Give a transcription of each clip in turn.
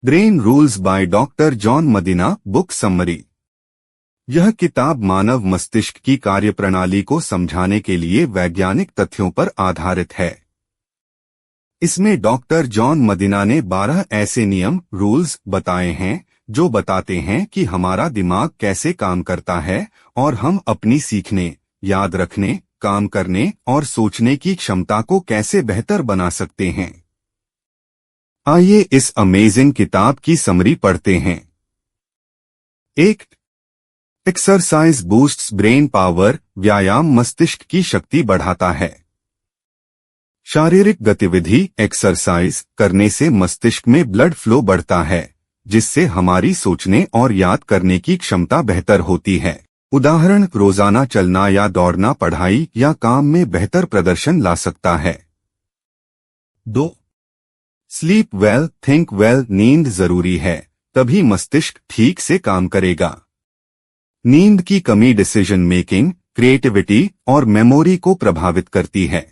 Brain rules by doctor John Medina. Book summary. यह किताब मानव मस्तिष्क की कार्यप्रणाली को समझाने के लिए वैज्ञानिक तथ्यों पर आधारित है। इसमें डॉक्टर जॉन मदीना ने 12 ऐसे नियम रूल्स बताए हैं जो बताते हैं कि हमारा दिमाग कैसे काम करता है और हम अपनी सीखने, याद रखने, काम करने और सोचने की क्षमता को कैसे बेहतर बना सकते हैं। आइए इस अमेजिंग किताब की समरी पढ़ते हैं। 1. Exercise boosts brain power. व्यायाम मस्तिष्क की शक्ति बढ़ाता है। शारीरिक गतिविधि एक्सरसाइज करने से मस्तिष्क में ब्लड फ्लो बढ़ता है, जिससे हमारी सोचने और याद करने की क्षमता बेहतर होती है। उदाहरण, रोजाना चलना या दौड़ना पढ़ाई या काम में बेहतर प्रदर्शन ला सकता है। 2. Sleep well think well. नींद जरूरी है, तभी मस्तिष्क ठीक से काम करेगा। नींद की कमी डिसीजन मेकिंग, क्रिएटिविटी और मेमोरी को प्रभावित करती है।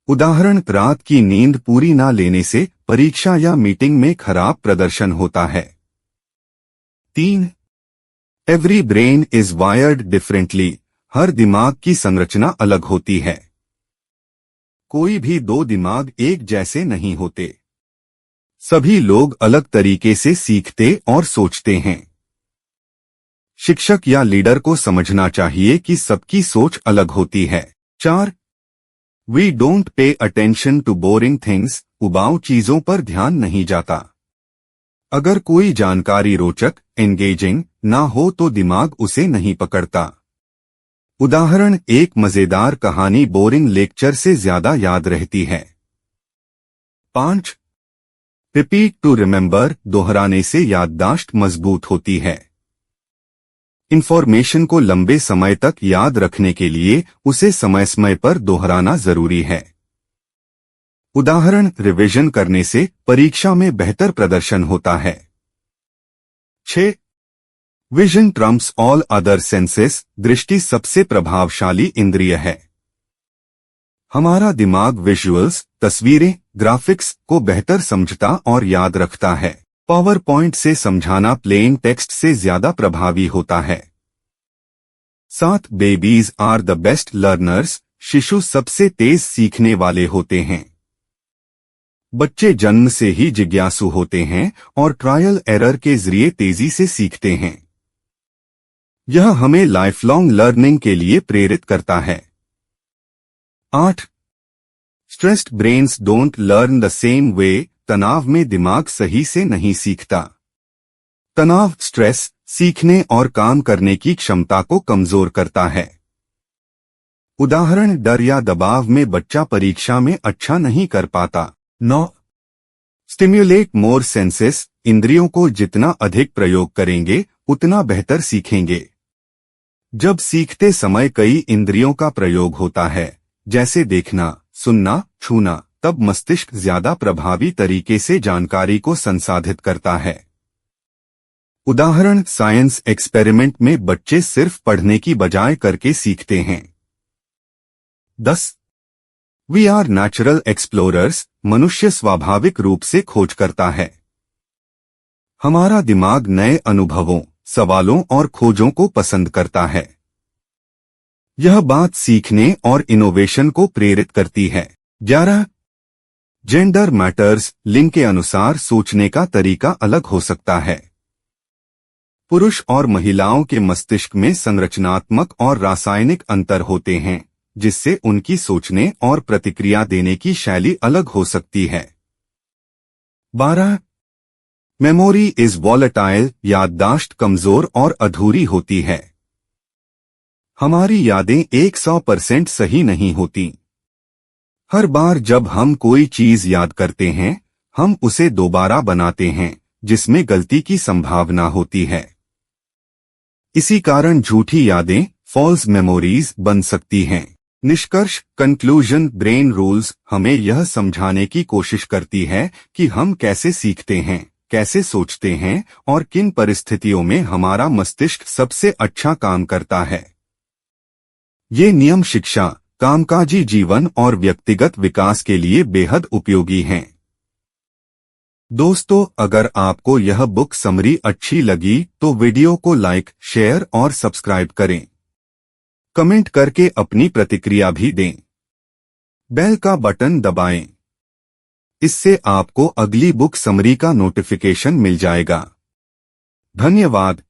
उदाहरण, रात की नींद पूरी ना लेने से परीक्षा या मीटिंग में खराब प्रदर्शन होता है। 3. Every brain is wired differently. हर दिमाग की संरचना अलग होती है। कोई भी दो दिमाग एक जैसे नहीं होते। सभी लोग अलग तरीके से सीखते और सोचते हैं। शिक्षक या लीडर को समझना चाहिए कि सबकी सोच अलग होती है। 4. We don't pay attention to boring things. उबाऊ चीजों पर ध्यान नहीं जाता। अगर कोई जानकारी रोचक, एंगेजिंग ना हो तो दिमाग उसे नहीं पकड़ता। उदाहरण, एक मजेदार कहानी बोरिंग लेक्चर से ज्यादा याद रहती है। 5. Repeat to remember. दोहराने से याददाश्त मजबूत होती है। इंफॉर्मेशन को लंबे समय तक याद रखने के लिए उसे समय समय पर दोहराना जरूरी है। उदाहरण, रिवीजन करने से परीक्षा में बेहतर प्रदर्शन होता है। 6. Vision Trump's all other senses. दृष्टि सबसे प्रभावशाली इंद्रिय है। हमारा दिमाग विजुअल्स, तस्वीरें, ग्राफिक्स को बेहतर समझता और याद रखता है। पावर पॉइंट से समझाना प्लेन टेक्स्ट से ज्यादा प्रभावी होता है। 7. Babies are the best learners. शिशु सबसे तेज सीखने वाले होते हैं। बच्चे जन्म से ही जिज्ञासु होते हैं और ट्रायल एरर के जरिए तेजी से सीखते हैं। यह हमें लाइफ लॉन्ग लर्निंग के लिए प्रेरित करता है। 8. Stressed brains don't learn the same way. तनाव में दिमाग सही से नहीं सीखता। तनाव, स्ट्रेस सीखने और काम करने की क्षमता को कमजोर करता है। उदाहरण, डर या दबाव में बच्चा परीक्षा में अच्छा नहीं कर पाता। 9. स्टिम्युलेट मोर सेंसेस। इंद्रियों को जितना अधिक प्रयोग करेंगे उतना बेहतर सीखेंगे। जब सीखते समय कई इंद्रियों का प्रयोग होता है, जैसे देखना, सुनना, छूना, तब मस्तिष्क ज्यादा प्रभावी तरीके से जानकारी को संसाधित करता है। उदाहरण, साइंस एक्सपेरिमेंट में बच्चे सिर्फ पढ़ने की बजाय करके सीखते हैं। 10. We are natural explorers. मनुष्य स्वाभाविक रूप से खोज करता है। हमारा दिमाग नए अनुभवों, सवालों और खोजों को पसंद करता है। यह बात सीखने और इनोवेशन को प्रेरित करती है। 11. Gender matters. लिंग के अनुसार सोचने का तरीका अलग हो सकता है। पुरुष और महिलाओं के मस्तिष्क में संरचनात्मक और रासायनिक अंतर होते हैं, जिससे उनकी सोचने और प्रतिक्रिया देने की शैली अलग हो सकती है। 12. Memory is volatile. याददाश्त कमजोर और अधूरी होती है। हमारी यादें 100% सही नहीं होती। हर बार जब हम कोई चीज याद करते हैं, हम उसे दोबारा बनाते हैं, जिसमें गलती की संभावना होती है। इसी कारण झूठी यादें, फॉल्स मेमोरीज बन सकती हैं। निष्कर्ष, कंक्लूजन, ब्रेन रूल्स हमें यह समझाने की कोशिश करती है कि हम कैसे सीखते हैं, कैसे सोचते हैं और किन परिस्थितियों में हमारा मस्तिष्क सबसे अच्छा काम करता है। ये नियम शिक्षा, कामकाजी जीवन और व्यक्तिगत विकास के लिए बेहद उपयोगी हैं। दोस्तों, अगर आपको यह बुक समरी अच्छी लगी तो वीडियो को लाइक, शेयर और सब्सक्राइब करें। कमेंट करके अपनी प्रतिक्रिया भी दें। बेल का बटन दबाएं। इससे आपको अगली बुक समरी का नोटिफिकेशन मिल जाएगा। धन्यवाद।